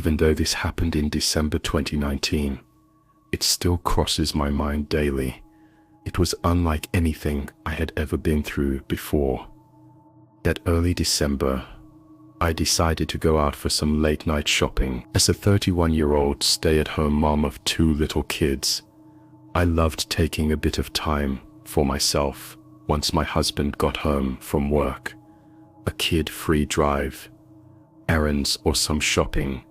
Even though this happened in December 2019, it still crosses my mind daily. It was unlike anything I had ever been through before. That early December, I decided to go out for some late-night shopping. As a 31-year-old stay-at-home mom of 2 little kids, I loved taking a bit of time for myself once my husband got home from work. A kid-free drive, errands, or some shopping.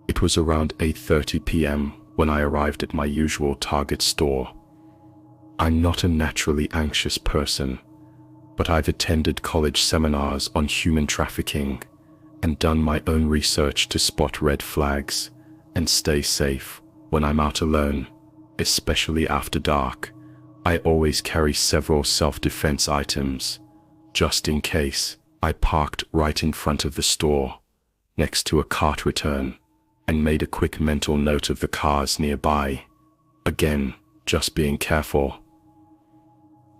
It was around 8:30 p.m. when I arrived at my usual Target store. I'm not a naturally anxious person, but I've attended college seminars on human trafficking and done my own research to spot red flags and stay safe when I'm out alone, especially after dark. I always carry several self-defense items, just in case. I parked right in front of the store, next to a cart return, and made a quick mental note of the cars nearby. Again, just being careful.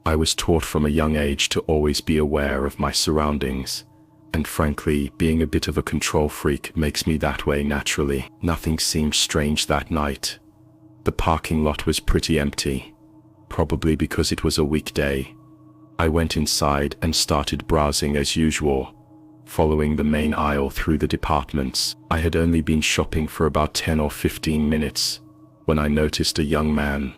I was taught from a young age to always be aware of my surroundings, and frankly, being a bit of a control freak makes me that way naturally. Nothing seemed strange that night. The parking lot was pretty empty, probably because it was a weekday. I went inside and started browsing as usual, following the main aisle through the departments. I had only been shopping for about 10 or 15 minutes when I noticed a young man,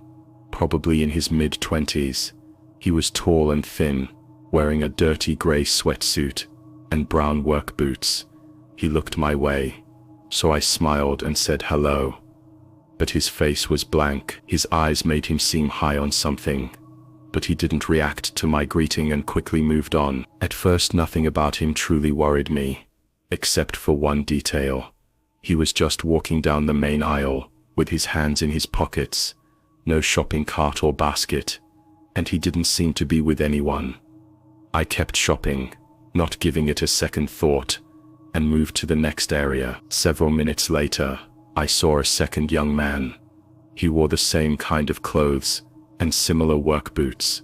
probably in his mid-20s. He was tall and thin, wearing a dirty gray sweatsuit and brown work boots. He looked my way, so I smiled and said hello. But his face was blank. His eyes made him seem high on something, but he didn't react to my greeting and quickly moved on. At first, nothing about him truly worried me, except for one detail. He was just walking down the main aisle, with his hands in his pockets, no shopping cart or basket, and he didn't seem to be with anyone. I kept shopping, not giving it a second thought, and moved to the next area. Several minutes later, I saw a second young man. He wore the same kind of clothes and similar work boots.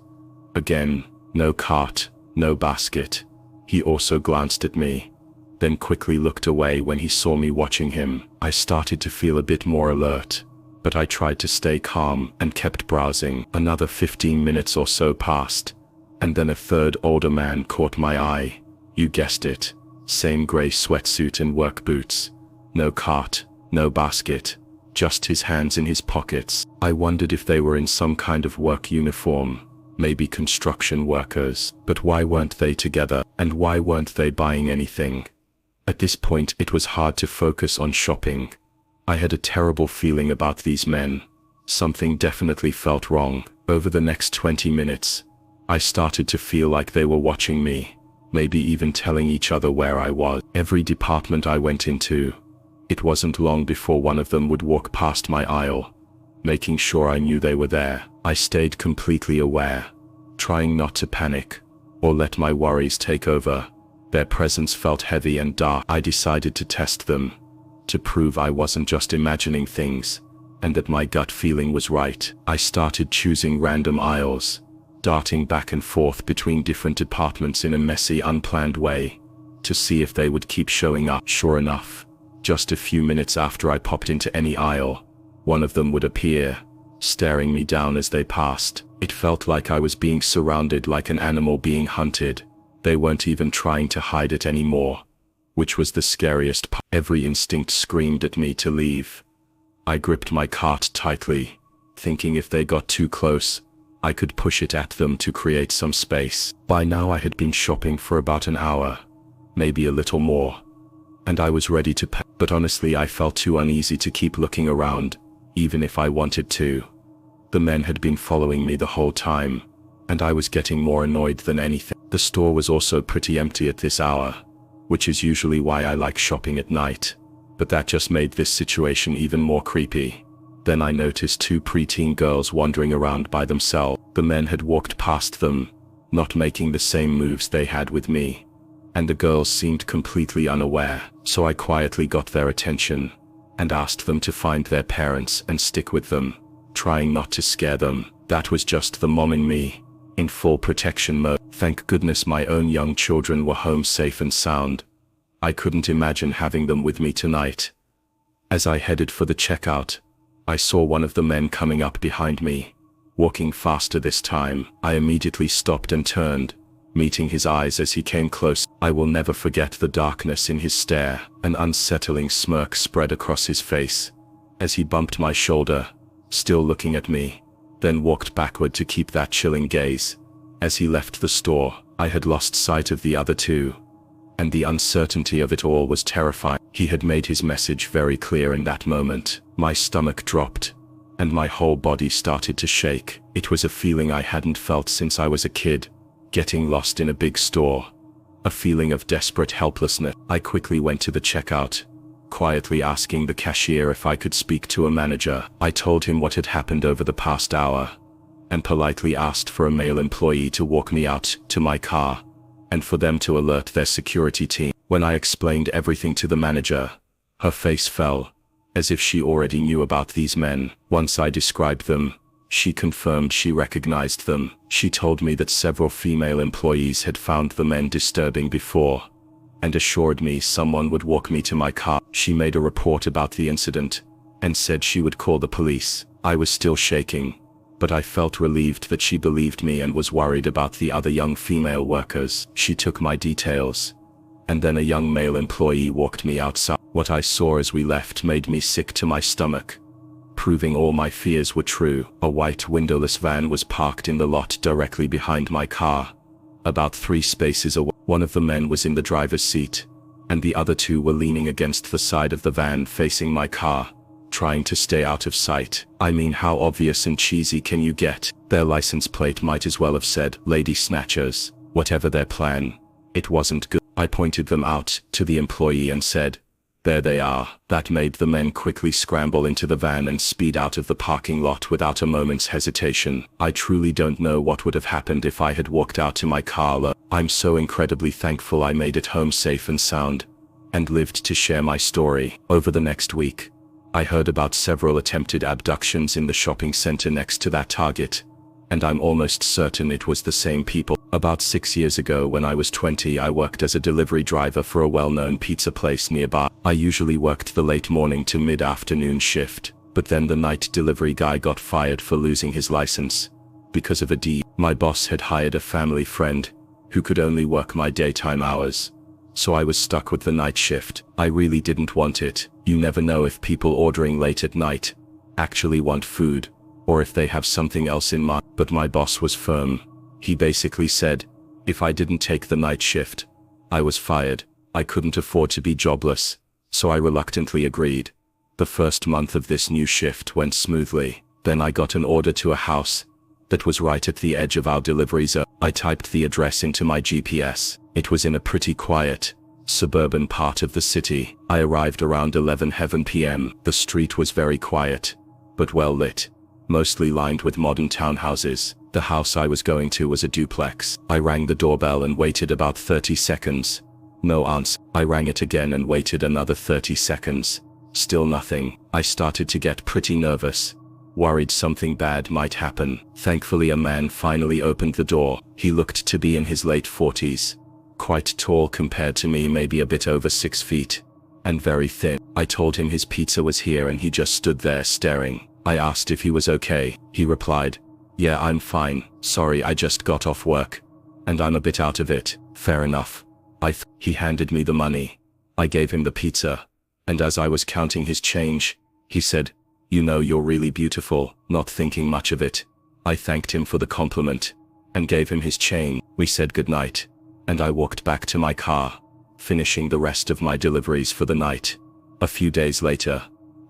Again, no cart, no basket. He also glanced at me, then quickly looked away when he saw me watching him. I started to feel a bit more alert, but I tried to stay calm and kept browsing. Another 15 minutes or so passed, and then a third older man caught my eye. You guessed it, same gray sweatsuit and work boots. No cart, no basket, just his hands in his pockets. I wondered if they were in some kind of work uniform, maybe construction workers. But why weren't they together, and why weren't they buying anything? At this point, it was hard to focus on shopping. I had a terrible feeling about these men. Something definitely felt wrong. Over the next 20 minutes, I started to feel like they were watching me, maybe even telling each other where I was. Every department I went into, it wasn't long before one of them would walk past my aisle, making sure I knew they were there. I stayed completely aware, trying not to panic or let my worries take over. Their presence felt heavy and dark. I decided to test them, to prove I wasn't just imagining things, and that my gut feeling was right. I started choosing random aisles, darting back and forth between different departments in a messy, unplanned way, to see if they would keep showing up. Sure enough, just a few minutes after I popped into any aisle, one of them would appear, staring me down as they passed. It felt like I was being surrounded, like an animal being hunted. They weren't even trying to hide it anymore, which was the scariest part. Every instinct screamed at me to leave. I gripped my cart tightly, thinking if they got too close, I could push it at them to create some space. By now I had been shopping for about an hour, maybe a little more, and I was ready to pay. But honestly, I felt too uneasy to keep looking around, even if I wanted to. The men had been following me the whole time, and I was getting more annoyed than anything. The store was also pretty empty at this hour, which is usually why I like shopping at night, but that just made this situation even more creepy. Then I noticed 2 preteen girls wandering around by themselves. The men had walked past them, not making the same moves they had with me, and the girls seemed completely unaware. So I quietly got their attention and asked them to find their parents and stick with them, trying not to scare them. That was just the mom in me, in full protection mode. Thank goodness my own young children were home safe and sound. I couldn't imagine having them with me tonight. As I headed for the checkout, I saw one of the men coming up behind me, walking faster this time. I immediately stopped and turned, meeting his eyes as he came close. I will never forget the darkness in his stare. An unsettling smirk spread across his face as he bumped my shoulder, still looking at me, then walked backward to keep that chilling gaze. As he left the store, I had lost sight of the other two, and the uncertainty of it all was terrifying. He had made his message very clear in that moment. My stomach dropped, and my whole body started to shake. It was a feeling I hadn't felt since I was a kid, getting lost in a big store. A feeling of desperate helplessness. I quickly went to the checkout, quietly asking the cashier if I could speak to a manager. I told him what had happened over the past hour, and politely asked for a male employee to walk me out to my car, and for them to alert their security team. When I explained everything to the manager, her face fell, as if she already knew about these men. Once I described them, she confirmed she recognized them. She told me that several female employees had found the men disturbing before, and assured me someone would walk me to my car. She made a report about the incident, and said she would call the police. I was still shaking, but I felt relieved that she believed me and was worried about the other young female workers. She took my details, and then a young male employee walked me outside. What I saw as we left made me sick to my stomach, proving all my fears were true. A white windowless van was parked in the lot directly behind my car, about 3 spaces away. One of the men was in the driver's seat, and the other 2 were leaning against the side of the van facing my car, trying to stay out of sight. I mean, how obvious and cheesy can you get? Their license plate might as well have said Lady Snatchers. Whatever their plan, it wasn't good. I pointed them out to the employee and said, "There they are." That made the men quickly scramble into the van and speed out of the parking lot without a moment's hesitation. I truly don't know what would have happened if I had walked out to my car alone. I'm so incredibly thankful I made it home safe and sound, and lived to share my story. Over the next week, I heard about several attempted abductions in the shopping center next to that Target, and I'm almost certain it was the same people. About 6 years ago, when I was 20, I worked as a delivery driver for a well-known pizza place nearby. I usually worked the late morning to mid-afternoon shift, but then the night delivery guy got fired for losing his license because of a DUI. My boss had hired a family friend who could only work my daytime hours, so I was stuck with the night shift. I really didn't want it. You never know if people ordering late at night actually want food, or if they have something else in mind. But my boss was firm. He basically said, if I didn't take the night shift, I was fired. I couldn't afford to be jobless, so I reluctantly agreed. The first month of this new shift went smoothly. Then I got an order to a house that was right at the edge of our delivery zone. I typed the address into my GPS. It was in a pretty quiet, suburban part of the city. I arrived around 11 p.m. The street was very quiet, but well lit, mostly lined with modern townhouses. The house I was going to was a duplex. I rang the doorbell and waited about 30 seconds. No answer. I rang it again and waited another 30 seconds. Still nothing. I started to get pretty nervous, worried something bad might happen. Thankfully, a man finally opened the door. He looked to be in his late 40s, quite tall compared to me, maybe a bit over 6 feet, and very thin. I told him his pizza was here and he just stood there staring. I asked if he was okay. He replied, "Yeah, I'm fine. Sorry, I just got off work, and I'm a bit out of it." Fair enough. He handed me the money. I gave him the pizza, and as I was counting his change, he said, "You know, you're really beautiful." Not thinking much of it, I thanked him for the compliment, and gave him his chain. We said goodnight, and I walked back to my car, finishing the rest of my deliveries for the night. A few days later,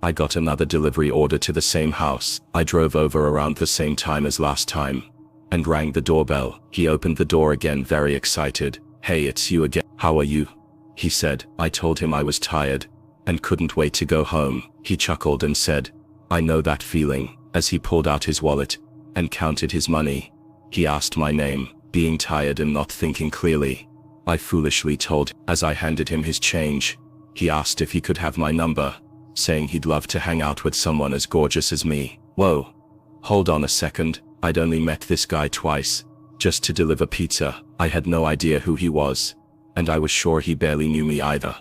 I got another delivery order to the same house. I drove over around the same time as last time, and rang the doorbell. He opened the door again, very excited. "Hey, it's you again. How are you?" he said. I told him I was tired, and couldn't wait to go home. He chuckled and said, "I know that feeling," as he pulled out his wallet, and counted his money. He asked my name. Being tired and not thinking clearly, I foolishly told him. As I handed him his change, he asked if he could have my number, saying he'd love to hang out with someone as gorgeous as me. Whoa. Hold on a second. I'd only met this guy twice, just to deliver pizza. I had no idea who he was, and I was sure he barely knew me either.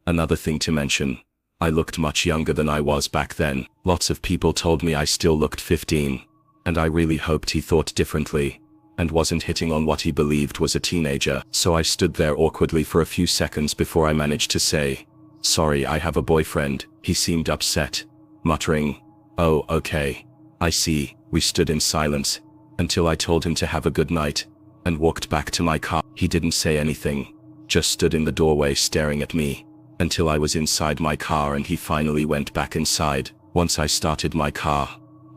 Another thing to mention, I looked much younger than I was back then. Lots of people told me I still looked 15. And I really hoped he thought differently and wasn't hitting on what he believed was a teenager. So I stood there awkwardly for a few seconds before I managed to say, "Sorry, I have a boyfriend." He seemed upset, muttering, "Oh, okay. I see." We stood in silence until I told him to have a good night and walked back to my car. He didn't say anything, just stood in the doorway staring at me until I was inside my car, and he finally went back inside. Once I started my car,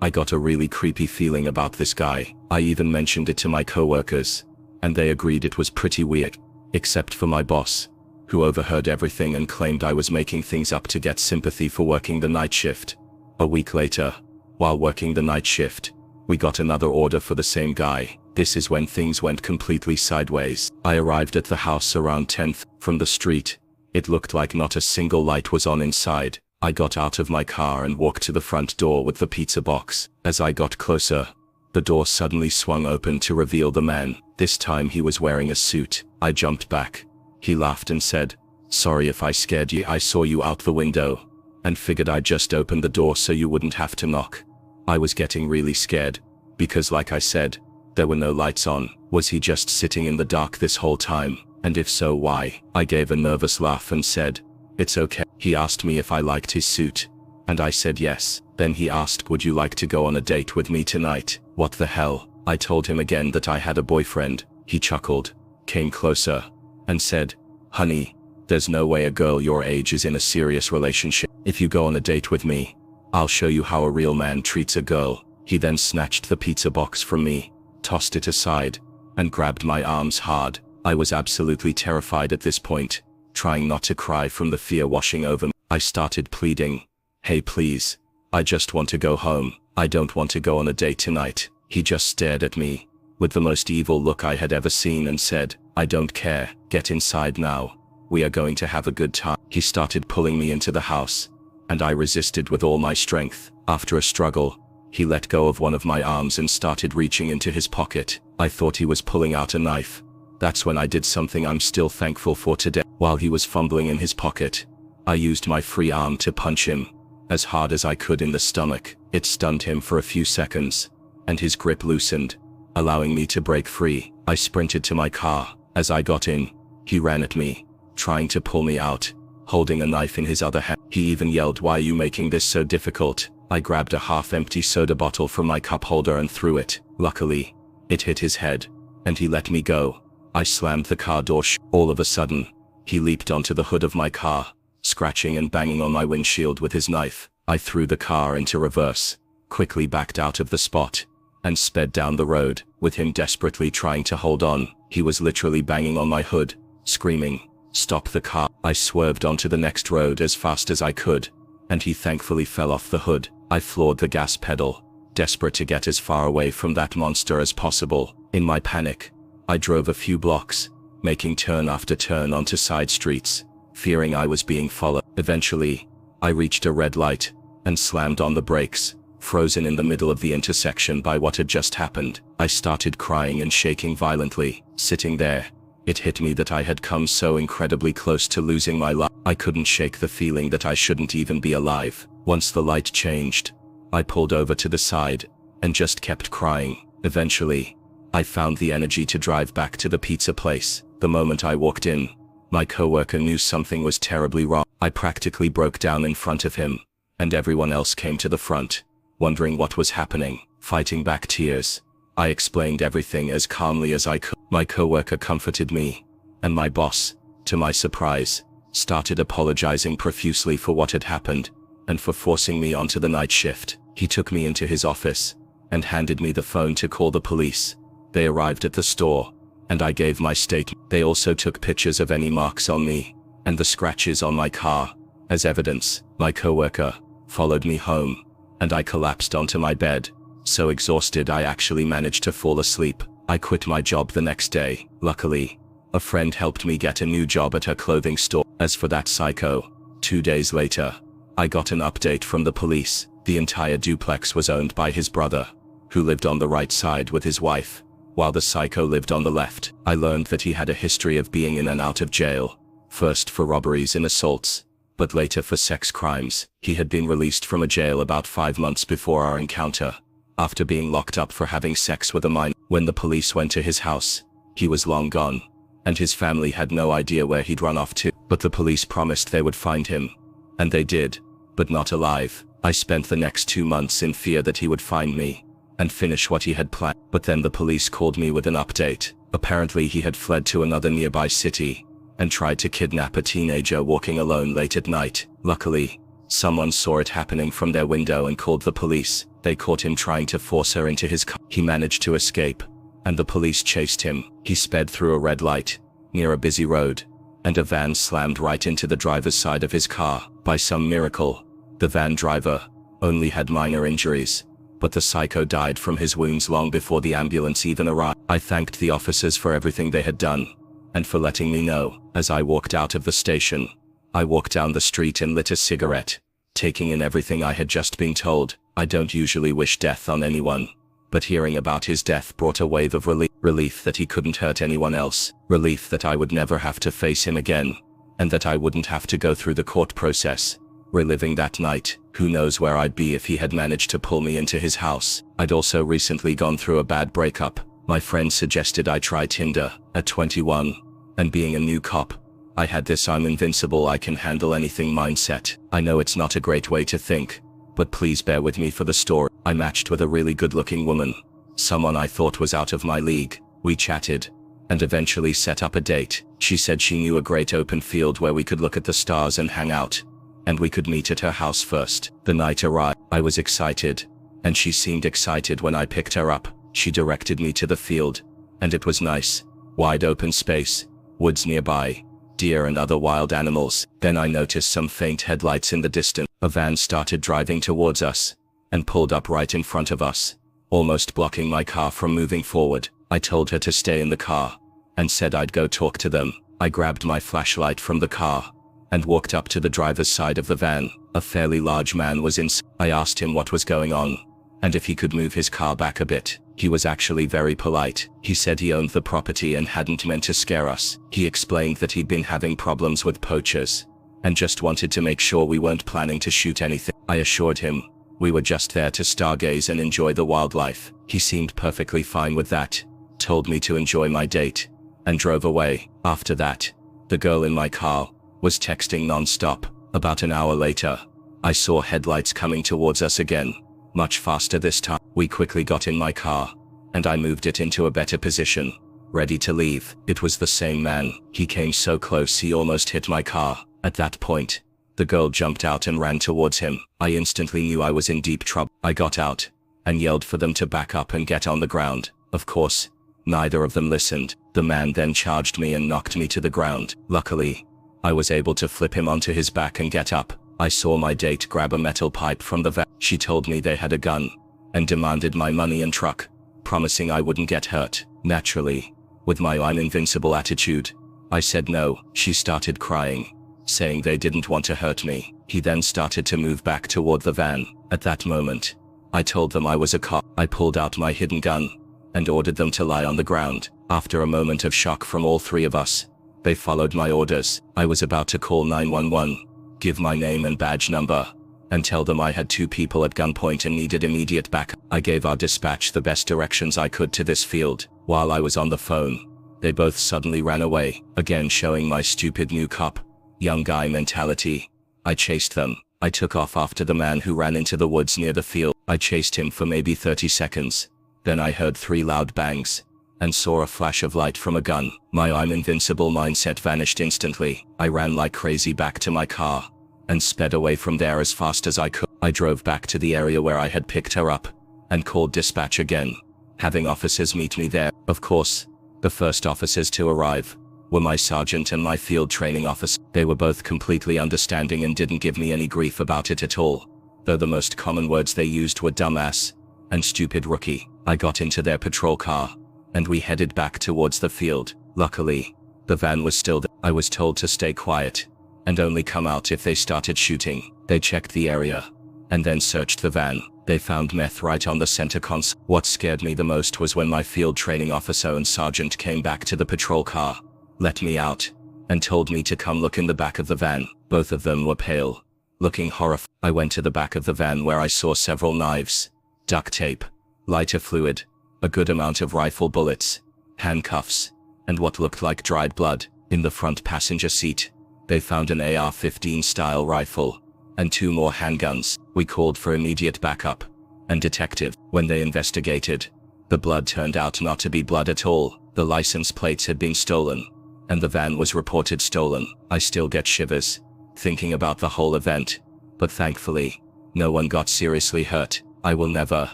I got a really creepy feeling about this guy. I even mentioned it to my coworkers, and they agreed it was pretty weird, except for my boss, who overheard everything and claimed I was making things up to get sympathy for working the night shift. A week later, while working the night shift, we got another order for the same guy. This is when things went completely sideways. I arrived at the house around 10th. From the street, it looked like not a single light was on inside. I got out of my car and walked to the front door with the pizza box. As I got closer, the door suddenly swung open to reveal the man. This time he was wearing a suit. I jumped back. He laughed and said, "Sorry if I scared you. I saw you out the window and figured I'd just open the door so you wouldn't have to knock." I was getting really scared because, like I said, there were no lights on. Was he just sitting in the dark this whole time? And if so, why? I gave a nervous laugh and said, "It's okay." He asked me if I liked his suit, and I said yes. Then he asked, "Would you like to go on a date with me tonight?" What the hell? I told him again that I had a boyfriend. He chuckled, came closer, and said, "Honey, there's no way a girl your age is in a serious relationship. If you go on a date with me, I'll show you how a real man treats a girl." He then snatched the pizza box from me, tossed it aside, and grabbed my arms hard. I was absolutely terrified at this point, trying not to cry from the fear washing over me. I started pleading, "Hey, please, I just want to go home. I don't want to go on a date tonight." He just stared at me with the most evil look I had ever seen and said, "I don't care. Get inside now. We are going to have a good time." He started pulling me into the house, and I resisted with all my strength. After a struggle, he let go of one of my arms and started reaching into his pocket. I thought he was pulling out a knife. That's when I did something I'm still thankful for today. While he was fumbling in his pocket, I used my free arm to punch him as hard as I could in the stomach. It stunned him for a few seconds, and his grip loosened, allowing me to break free. I sprinted to my car. As I got in, he ran at me, trying to pull me out, holding a knife in his other hand. He even yelled, "Why are you making this so difficult?" I grabbed a half-empty soda bottle from my cup holder and threw it. Luckily, it hit his head, and he let me go. I slammed the car door shut. All of a sudden, he leaped onto the hood of my car, scratching and banging on my windshield with his knife. I threw the car into reverse, quickly backed out of the spot, and sped down the road, with him desperately trying to hold on. He was literally banging on my hood, screaming, "Stop the car." I swerved onto the next road as fast as I could, and he thankfully fell off the hood. I floored the gas pedal, desperate to get as far away from that monster as possible. In my panic, I drove a few blocks, making turn after turn onto side streets, fearing I was being followed. Eventually, I reached a red light and slammed on the brakes, frozen in the middle of the intersection by what had just happened. I started crying and shaking violently. Sitting there, it hit me that I had come so incredibly close to losing my life. I couldn't shake the feeling that I shouldn't even be alive. Once the light changed, I pulled over to the side and just kept crying. Eventually, I found the energy to drive back to the pizza place. The moment I walked in, my coworker knew something was terribly wrong. I practically broke down in front of him, and everyone else came to the front, wondering what was happening. Fighting back tears, I explained everything as calmly as I could. My coworker comforted me, and my boss, to my surprise, started apologizing profusely for what had happened and for forcing me onto the night shift. He took me into his office and handed me the phone to call the police. They arrived at the store, and I gave my statement. They also took pictures of any marks on me and the scratches on my car as evidence. My coworker followed me home, and I collapsed onto my bed, so exhausted I actually managed to fall asleep. I quit my job the next day. Luckily, a friend helped me get a new job at her clothing store. As for that psycho, 2 days later, I got an update from the police. The entire duplex was owned by his brother, who lived on the right side with his wife, while the psycho lived on the left. I learned that he had a history of being in and out of jail, first for robberies and assaults, but later for sex crimes. He had been released from a jail about 5 months before our encounter, after being locked up for having sex with a minor. When the police went to his house, he was long gone, and his family had no idea where he'd run off to. But the police promised they would find him, and they did, but not alive. I spent the next 2 months in fear that he would find me and finish what he had planned. But then the police called me with an update. Apparently he had fled to another nearby city and tried to kidnap a teenager walking alone late at night. Luckily, someone saw it happening from their window and called the police. They caught him trying to force her into his car. He managed to escape, and the police chased him. He sped through a red light near a busy road, and a van slammed right into the driver's side of his car. By some miracle, the van driver only had minor injuries, but the psycho died from his wounds long before the ambulance even arrived. I thanked the officers for everything they had done, and for letting me know. As I walked out of the station, I walked down the street and lit a cigarette, taking in everything I had just been told. I don't usually wish death on anyone, but hearing about his death brought a wave of relief. Relief that he couldn't hurt anyone else. Relief that I would never have to face him again, and that I wouldn't have to go through the court process. Reliving that night, who knows where I'd be if he had managed to pull me into his house. I'd also recently gone through a bad breakup. My friend suggested I try Tinder. At 21, and being a new cop, I had this I'm invincible, I can handle anything mindset. I know it's not a great way to think, but please bear with me for the story. I matched with a really good-looking woman, someone I thought was out of my league. We chatted, and eventually set up a date. She said she knew a great open field where we could look at the stars and hang out, and we could meet at her house first. The night arrived. I was excited, and she seemed excited when I picked her up. She directed me to the field, and it was nice. Wide open space, woods nearby, deer and other wild animals. Then I noticed some faint headlights in the distance. A van started driving towards us, and pulled up right in front of us, almost blocking my car from moving forward. I told her to stay in the car, and said I'd go talk to them. I grabbed my flashlight from the car, and walked up to the driver's side of the van. A fairly large man was inside. I asked him what was going on, and if he could move his car back a bit. He was actually very polite. He said he owned the property and hadn't meant to scare us. He explained that he'd been having problems with poachers, and just wanted to make sure we weren't planning to shoot anything. I assured him we were just there to stargaze and enjoy the wildlife. He seemed perfectly fine with that, told me to enjoy my date, and drove away. After that, the girl in my car was texting non-stop. About an hour later, I saw headlights coming towards us again, much faster this time. We quickly got in my car, and I moved it into a better position, ready to leave. It was the same man. He came so close he almost hit my car. At that point, the girl jumped out and ran towards him. I instantly knew I was in deep trouble. I got out, and yelled for them to back up and get on the ground. Of course, neither of them listened. The man then charged me and knocked me to the ground. Luckily, I was able to flip him onto his back and get up. I saw my date grab a metal pipe from the van. She told me they had a gun, and demanded my money and truck, promising I wouldn't get hurt. Naturally, with my I'm invincible attitude, I said no. She started crying, saying they didn't want to hurt me. He then started to move back toward the van. At that moment, I told them I was a cop. I pulled out my hidden gun, and ordered them to lie on the ground. After a moment of shock from all three of us, they followed my orders. I was about to call 911, give my name and badge number, and tell them I had 2 people at gunpoint and needed immediate backup. I gave our dispatch the best directions I could to this field. While I was on the phone, they both suddenly ran away, again showing my stupid new cop, young guy mentality. I chased them. I took off after the man who ran into the woods near the field. I chased him for maybe 30 seconds. Then I heard 3 loud bangs, and saw a flash of light from a gun. My I'm invincible mindset vanished instantly. I ran like crazy back to my car, and sped away from there as fast as I could. I drove back to the area where I had picked her up, and called dispatch again, having officers meet me there. Of course, the first officers to arrive were my sergeant and my field training officer. They were both completely understanding and didn't give me any grief about it at all, though the most common words they used were dumbass and stupid rookie. I got into their patrol car, and we headed back towards the field. Luckily, the van was still there. I was told to stay quiet, and only come out if they started shooting. They checked the area, and then searched the van. They found meth right on the center console. What scared me the most was when my field training officer and sergeant came back to the patrol car, let me out, and told me to come look in the back of the van. Both of them were pale, looking horrified. I went to the back of the van where I saw several knives, duct tape, lighter fluid, a good amount of rifle bullets, handcuffs, and what looked like dried blood. In the front passenger seat, they found an AR-15 style rifle and 2 more handguns. We called for immediate backup and detectives. When they investigated, the blood turned out not to be blood at all. The license plates had been stolen, and the van was reported stolen. I still get shivers thinking about the whole event, but thankfully, no one got seriously hurt. I will never,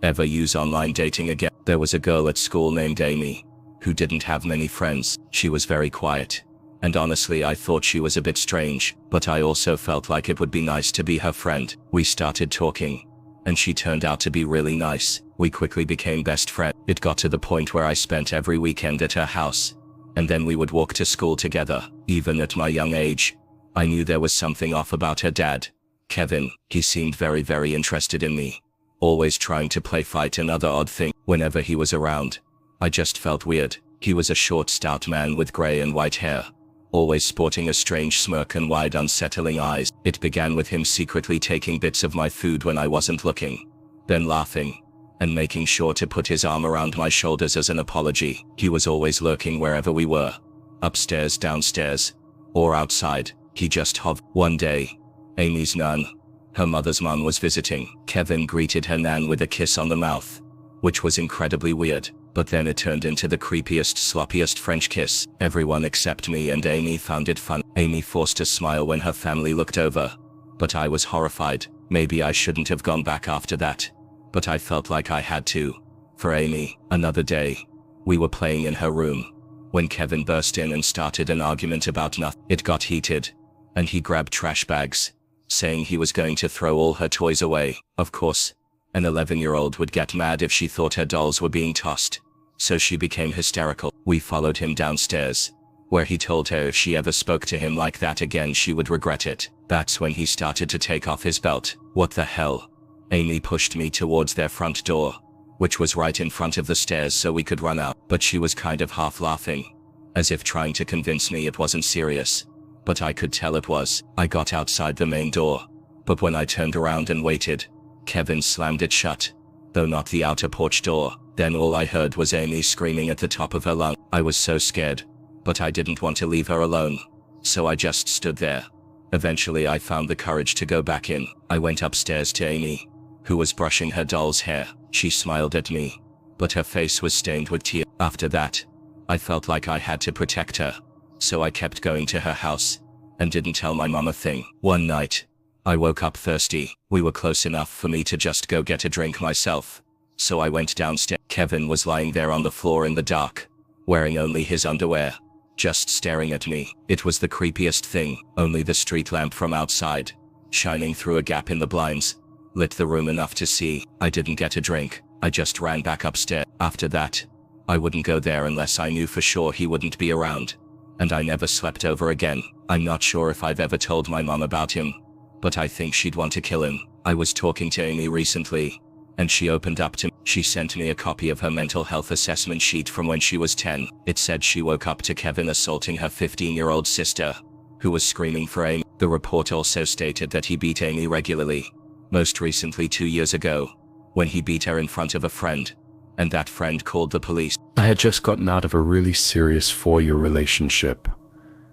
ever use online dating again. There was a girl at school named Amy, who didn't have many friends. She was very quiet, and honestly I thought she was a bit strange, but I also felt like it would be nice to be her friend. We started talking, and she turned out to be really nice. We quickly became best friends. It got to the point where I spent every weekend at her house, and then we would walk to school together. Even at my young age, I knew there was something off about her dad, Kevin. He seemed very, very interested in me, always trying to play fight and other odd things. Whenever he was around, I just felt weird. He was a short, stout man with gray and white hair, always sporting a strange smirk and wide, unsettling eyes. It began with him secretly taking bits of my food when I wasn't looking, then laughing and making sure to put his arm around my shoulders as an apology. He was always lurking wherever we were, upstairs, downstairs, or outside. He just hovered. One day, Amy's nun, her mother's mom, was visiting. Kevin greeted her nan with a kiss on the mouth, which was incredibly weird, but then it turned into the creepiest, sloppiest French kiss. Everyone except me and Amy found it fun. Amy forced a smile when her family looked over, but I was horrified. Maybe I shouldn't have gone back after that, but I felt like I had to. For Amy, another day, we were playing in her room when Kevin burst in and started an argument about nothing. It got heated, and he grabbed trash bags, saying he was going to throw all her toys away. Of course, an 11-year-old would get mad if she thought her dolls were being tossed, so she became hysterical. We followed him downstairs, where he told her if she ever spoke to him like that again she would regret it. That's when he started to take off his belt. What the hell? Amy pushed me towards their front door, which was right in front of the stairs, so we could run out, but she was kind of half laughing, as if trying to convince me it wasn't serious, but I could tell it was. I got outside the main door, but when I turned around and waited, Kevin slammed it shut, though not the outer porch door. Then all I heard was Amy screaming at the top of her lungs. I was so scared, but I didn't want to leave her alone, so I just stood there. Eventually I found the courage to go back in. I went upstairs to Amy, who was brushing her doll's hair. She smiled at me, but her face was stained with tears. After that, I felt like I had to protect her, so I kept going to her house and didn't tell my mom a thing. One night, I woke up thirsty. We were close enough for me to just go get a drink myself, so I went downstairs. Kevin was lying there on the floor in the dark, wearing only his underwear, just staring at me. It was the creepiest thing. Only the street lamp from outside, shining through a gap in the blinds, lit the room enough to see. I didn't get a drink. I just ran back upstairs. After that, I wouldn't go there unless I knew for sure he wouldn't be around, and I never slept over again. I'm not sure if I've ever told my mom about him, but I think she'd want to kill him. I was talking to Amy recently, and she opened up to me. She sent me a copy of her mental health assessment sheet from when she was 10. It said she woke up to Kevin assaulting her 15-year-old sister, who was screaming for Amy. The report also stated that he beat Amy regularly, most recently 2 years ago, when he beat her in front of a friend, and that friend called the police. I had just gotten out of a really serious 4-year relationship.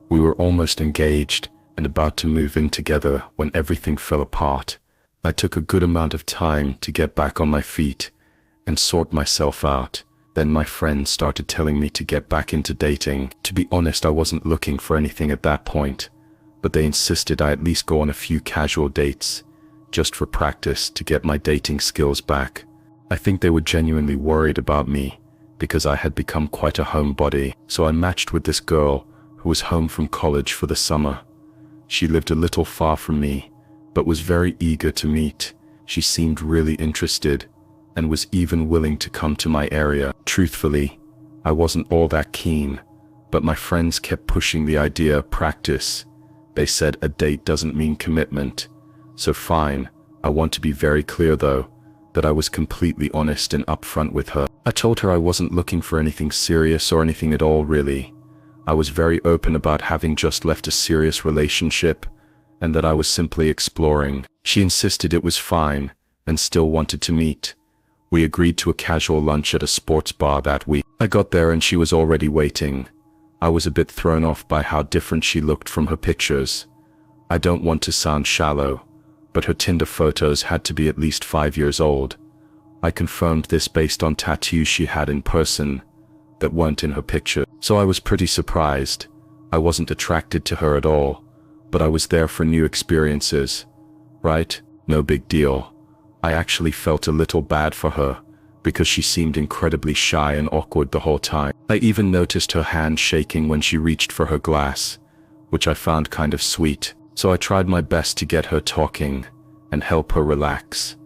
We were almost engaged and about to move in together when everything fell apart. I took a good amount of time to get back on my feet and sort myself out. Then my friends started telling me to get back into dating. To be honest, I wasn't looking for anything at that point, but they insisted I at least go on a few casual dates, just for practice to get my dating skills back. I think they were genuinely worried about me because I had become quite a homebody. So I matched with this girl who was home from college for the summer. She lived a little far from me, but was very eager to meet. She seemed really interested and was even willing to come to my area. Truthfully, I wasn't all that keen, but my friends kept pushing the idea of practice. They said a date doesn't mean commitment, so fine. I want to be very clear though, that I was completely honest and upfront with her. I told her I wasn't looking for anything serious or anything at all really. I was very open about having just left a serious relationship, and that I was simply exploring. She insisted it was fine, and still wanted to meet. We agreed to a casual lunch at a sports bar that week. I got there and she was already waiting. I was a bit thrown off by how different she looked from her pictures. I don't want to sound shallow, but her Tinder photos had to be at least 5 years old. I confirmed this based on tattoos she had in person that weren't in her picture. So I was pretty surprised. I wasn't attracted to her at all, but I was there for new experiences. Right? No big deal. I actually felt a little bad for her, because she seemed incredibly shy and awkward the whole time. I even noticed her hand shaking when she reached for her glass, which I found kind of sweet. So I tried my best to get her talking and help her relax.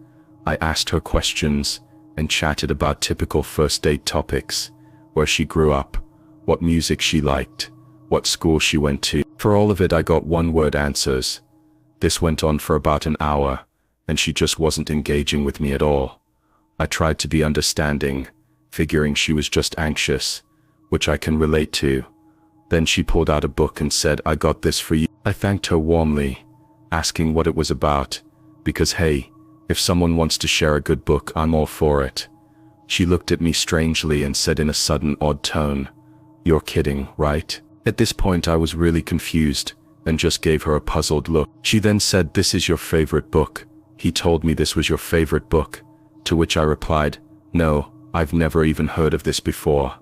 I asked her questions and chatted about typical first date topics: where she grew up, what music she liked, what school she went to. For all of it I got one-word answers. This went on for about an hour, and she just wasn't engaging with me at all. I tried to be understanding, figuring she was just anxious, which I can relate to. Then she pulled out a book and said, "I got this for you." I thanked her warmly, asking what it was about, because hey, if someone wants to share a good book, I'm all for it. She looked at me strangely and said in a sudden odd tone, "You're kidding, right?" At this point I was really confused, and just gave her a puzzled look. She then said, "This is your favorite book. He told me this was your favorite book." To which I replied, "No, I've never even heard of this before."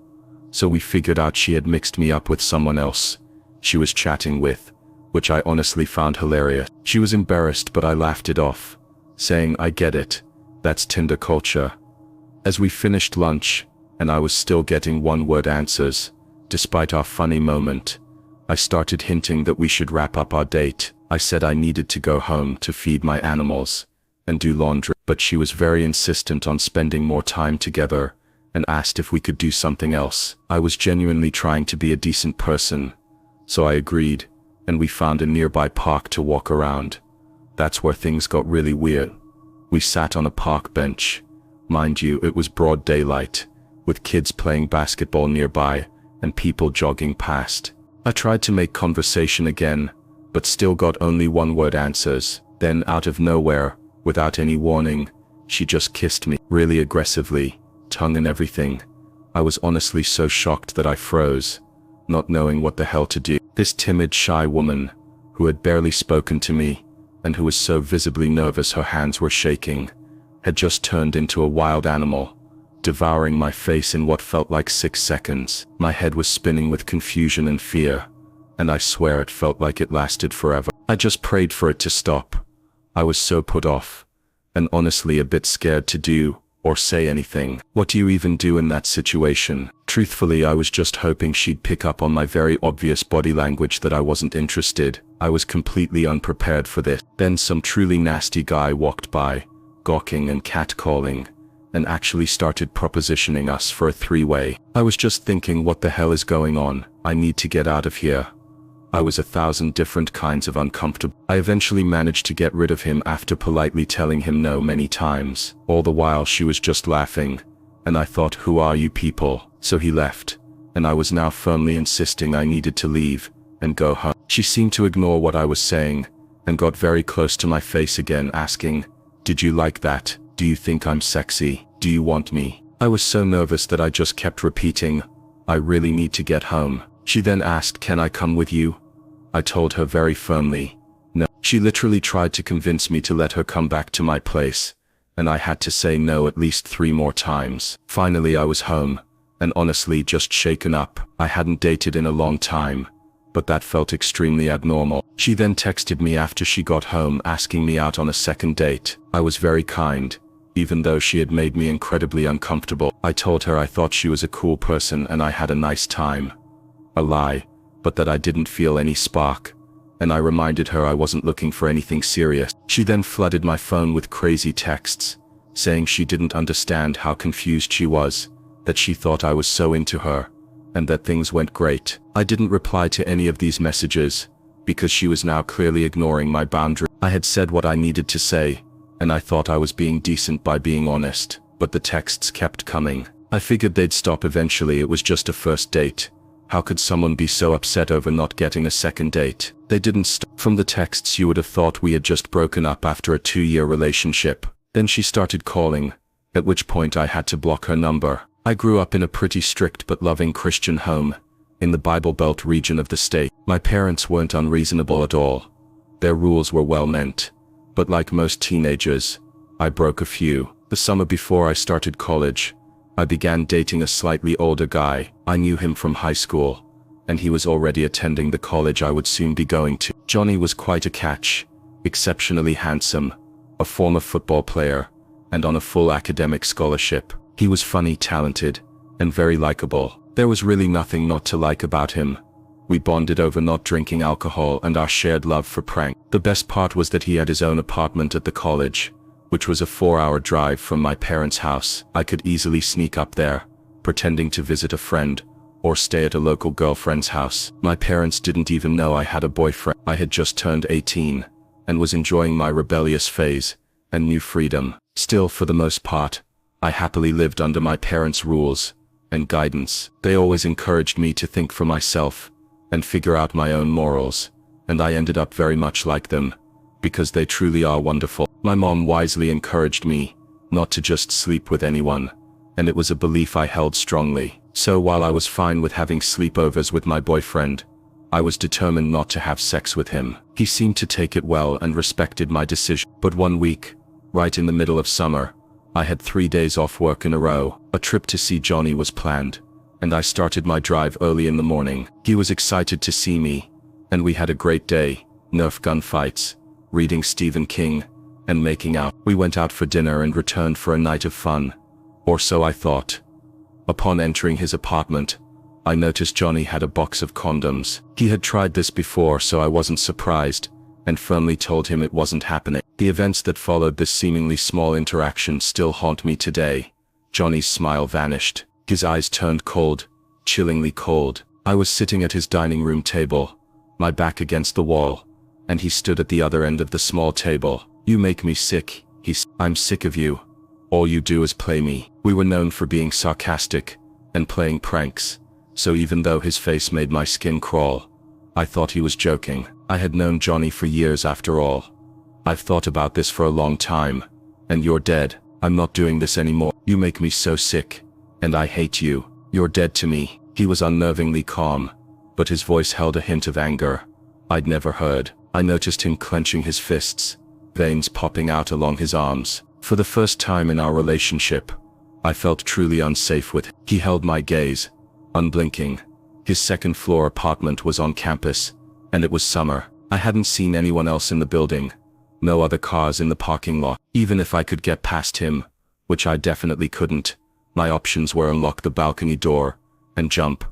So we figured out she had mixed me up with someone else she was chatting with, which I honestly found hilarious. She was embarrassed, but I laughed it off, saying, "I get it. That's Tinder culture." As we finished lunch, and I was still getting one-word answers, despite our funny moment, I started hinting that we should wrap up our date. I said I needed to go home to feed my animals and do laundry, but she was very insistent on spending more time together and asked if we could do something else. I was genuinely trying to be a decent person, so I agreed, and we found a nearby park to walk around. That's where things got really weird. We sat on a park bench. Mind you, it was broad daylight, with kids playing basketball nearby and people jogging past. I tried to make conversation again, but still got only one-word answers. Then, out of nowhere, without any warning, she just kissed me, really aggressively, tongue and everything. I was honestly so shocked that I froze, not knowing what the hell to do. This timid, shy woman, who had barely spoken to me, and who was so visibly nervous her hands were shaking, had just turned into a wild animal, devouring my face in what felt like 6 seconds. My head was spinning with confusion and fear, and I swear it felt like it lasted forever. I just prayed for it to stop. I was so put off, and honestly a bit scared to do or say anything. What do you even do in that situation? Truthfully, I was just hoping she'd pick up on my very obvious body language that I wasn't interested. I was completely unprepared for this. Then some truly nasty guy walked by, gawking and catcalling, and actually started propositioning us for a three-way. I was just thinking, what the hell is going on? I need to get out of here. I was 1,000 different kinds of uncomfortable. I eventually managed to get rid of him after politely telling him no many times. All the while she was just laughing, and I thought, who are you people? So he left, and I was now firmly insisting I needed to leave and go home. She seemed to ignore what I was saying, and got very close to my face again, asking, "Did you like that? Do you think I'm sexy? Do you want me?" I was so nervous that I just kept repeating, "I really need to get home." She then asked, "Can I come with you?" I told her very firmly, no. She literally tried to convince me to let her come back to my place, and I had to say no at least 3 more times. Finally I was home, and honestly just shaken up. I hadn't dated in a long time, but that felt extremely abnormal. She then texted me after she got home asking me out on a second date. I was very kind, even though she had made me incredibly uncomfortable. I told her I thought she was a cool person and I had a nice time. A lie, but that I didn't feel any spark, and I reminded her I wasn't looking for anything serious. She then flooded my phone with crazy texts, saying she didn't understand how confused she was, that she thought I was so into her, and that things went great. I didn't reply to any of these messages, because she was now clearly ignoring my boundary. I had said what I needed to say, and I thought I was being decent by being honest, but the texts kept coming. I figured they'd stop eventually. It was just a first date, How could someone be so upset over not getting a second date? They didn't stop. From the texts you would have thought we had just broken up after a 2-year relationship. Then she started calling, at which point I had to block her number. I grew up in a pretty strict but loving Christian home, in the Bible Belt region of the state. My parents weren't unreasonable at all. Their rules were well meant. But like most teenagers, I broke a few. The summer before I started college, I began dating a slightly older guy. I knew him from high school, and he was already attending the college I would soon be going to. Johnny was quite a catch, exceptionally handsome, a former football player, and on a full academic scholarship. He was funny, talented, and very likable. There was really nothing not to like about him. We bonded over not drinking alcohol and our shared love for prank. The best part was that he had his own apartment at the college, which was a 4-hour drive from my parents' house. I could easily sneak up there, pretending to visit a friend, or stay at a local girlfriend's house. My parents didn't even know I had a boyfriend. I had just turned 18, and was enjoying my rebellious phase, and new freedom. Still, for the most part, I happily lived under my parents' rules and guidance. They always encouraged me to think for myself, and figure out my own morals, and I ended up very much like them, because they truly are wonderful. My mom wisely encouraged me not to just sleep with anyone, and it was a belief I held strongly. So while I was fine with having sleepovers with my boyfriend, I was determined not to have sex with him. He seemed to take it well and respected my decision. But one week, right in the middle of summer, I had 3 days off work in a row. A trip to see Johnny was planned, and I started my drive early in the morning. He was excited to see me, and we had a great day. Nerf gun fights, reading Stephen King, and making out. We went out for dinner and returned for a night of fun. Or so I thought. Upon entering his apartment, I noticed Johnny had a box of condoms. He had tried this before, so I wasn't surprised, and firmly told him it wasn't happening. The events that followed this seemingly small interaction still haunt me today. Johnny's smile vanished. His eyes turned cold, chillingly cold. I was sitting at his dining room table, my back against the wall, and he stood at the other end of the small table. "You make me sick," he said. "I'm sick of you. All you do is play me." We were known for being sarcastic and playing pranks, so even though his face made my skin crawl, I thought he was joking. I had known Johnny for years after all. "I've thought about this for a long time, and you're dead. I'm not doing this anymore. You make me so sick, and I hate you. You're dead to me." He was unnervingly calm, but his voice held a hint of anger I'd never heard. I noticed him clenching his fists, veins popping out along his arms. For the first time in our relationship, I felt truly unsafe with him. He held my gaze, unblinking. His second-floor apartment was on campus, and it was summer. I hadn't seen anyone else in the building. No other cars in the parking lot. Even if I could get past him, which I definitely couldn't, my options were unlock the balcony door and jump,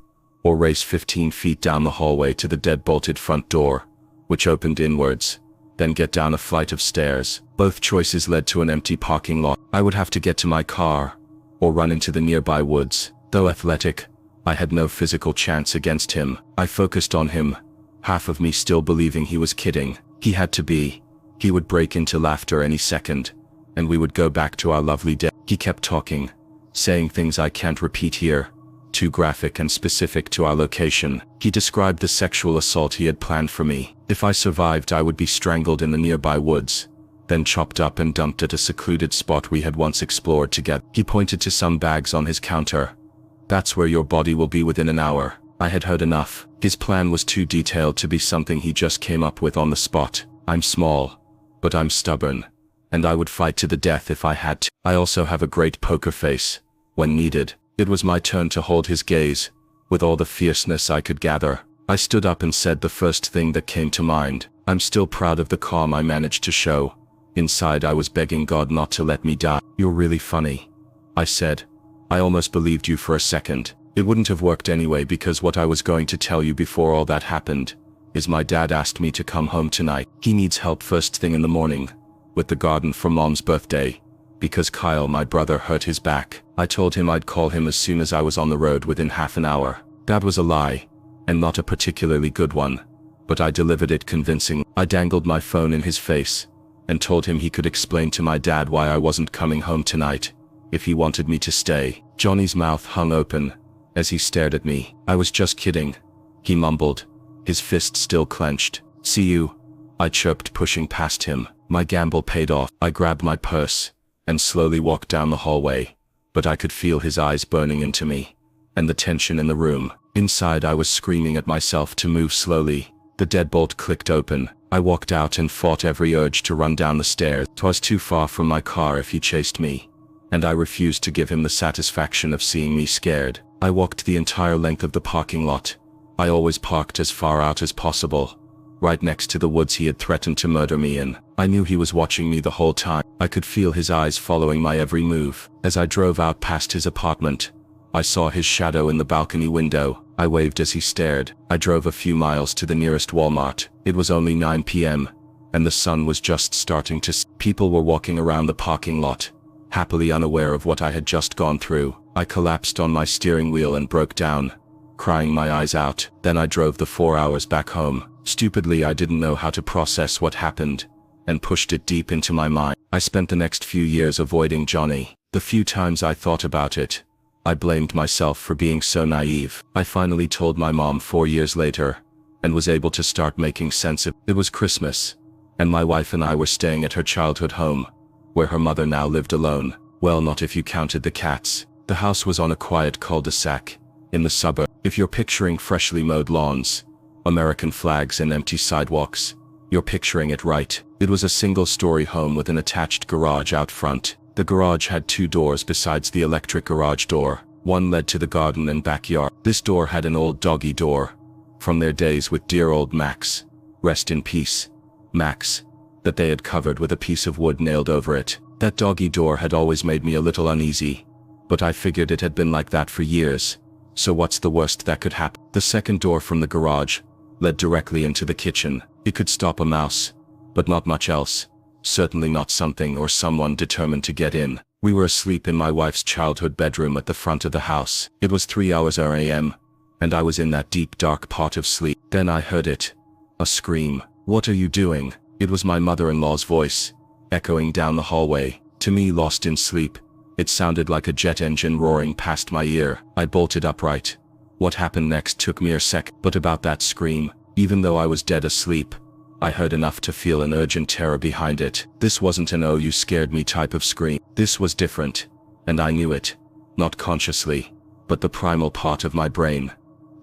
or race 15 feet down the hallway to the dead-bolted front door, which opened inwards, then get down a flight of stairs. Both choices led to an empty parking lot. I would have to get to my car, or run into the nearby woods. Though athletic, I had no physical chance against him. I focused on him, half of me still believing he was kidding. He had to be. He would break into laughter any second, and we would go back to our lovely day. He kept talking, saying things I can't repeat here, too graphic and specific to our location. He described the sexual assault he had planned for me. If I survived, I would be strangled in the nearby woods, then chopped up and dumped at a secluded spot we had once explored together. He pointed to some bags on his counter. "That's where your body will be within an hour." I had heard enough. His plan was too detailed to be something he just came up with on the spot. I'm small, but I'm stubborn, and I would fight to the death if I had to. I also have a great poker face, when needed. It was my turn to hold his gaze, with all the fierceness I could gather. I stood up and said the first thing that came to mind. I'm still proud of the calm I managed to show. Inside I was begging God not to let me die. "You're really funny," I said. "I almost believed you for a second. It wouldn't have worked anyway, because what I was going to tell you before all that happened is my dad asked me to come home tonight. He needs help first thing in the morning, with the garden for Mom's birthday, because Kyle, my brother, hurt his back. I told him I'd call him as soon as I was on the road within half an hour." That was a lie, and not a particularly good one, but I delivered it convincingly. I dangled my phone in his face, and told him he could explain to my dad why I wasn't coming home tonight, if he wanted me to stay. Johnny's mouth hung open, as he stared at me. "I was just kidding," he mumbled, his fist still clenched. "See you," I chirped, pushing past him. My gamble paid off. I grabbed my purse and slowly walked down the hallway, but I could feel his eyes burning into me, and the tension in the room. Inside, I was screaming at myself to move slowly. The deadbolt clicked open. I walked out and fought every urge to run down the stairs. 'Twas too far from my car if he chased me, and I refused to give him the satisfaction of seeing me scared. I walked the entire length of the parking lot. I always parked as far out as possible, right next to the woods he had threatened to murder me in. I knew he was watching me the whole time. I could feel his eyes following my every move. As I drove out past his apartment, I saw his shadow in the balcony window. I waved as he stared. I drove a few miles to the nearest Walmart. It was only 9 p.m., and the sun was just starting to set. People were walking around the parking lot, happily unaware of what I had just gone through. I collapsed on my steering wheel and broke down, crying my eyes out. Then I drove the 4 hours back home. Stupidly, I didn't know how to process what happened, and pushed it deep into my mind. I spent the next few years avoiding Johnny. The few times I thought about it, I blamed myself for being so naive. I finally told my mom 4 years later, and was able to start making sense of it. It was Christmas, and my wife and I were staying at her childhood home, where her mother now lived alone. Well, not if you counted the cats. The house was on a quiet cul-de-sac in the suburb. If you're picturing freshly mowed lawns, American flags and empty sidewalks, you're picturing it right. It was a single-story home with an attached garage out front. The garage had 2 doors besides the electric garage door. One led to the garden and backyard. This door had an old doggy door, from their days with dear old Max, rest in peace, Max, that they had covered with a piece of wood nailed over it. That doggy door had always made me a little uneasy, but I figured it had been like that for years, so what's the worst that could happen? The second door from the garage led directly into the kitchen. It could stop a mouse, but not much else. Certainly not something or someone determined to get in. We were asleep in my wife's childhood bedroom at the front of the house. It was 3 hours a.m., and I was in that deep dark part of sleep. Then I heard it. A scream. "What are you doing?" It was my mother-in-law's voice, echoing down the hallway. To me, lost in sleep, it sounded like a jet engine roaring past my ear. I bolted upright. What happened next took me a sec, but about that scream, even though I was dead asleep, I heard enough to feel an urgent terror behind it. This wasn't an "oh you scared me" type of scream. This was different, and I knew it. Not consciously, but the primal part of my brain,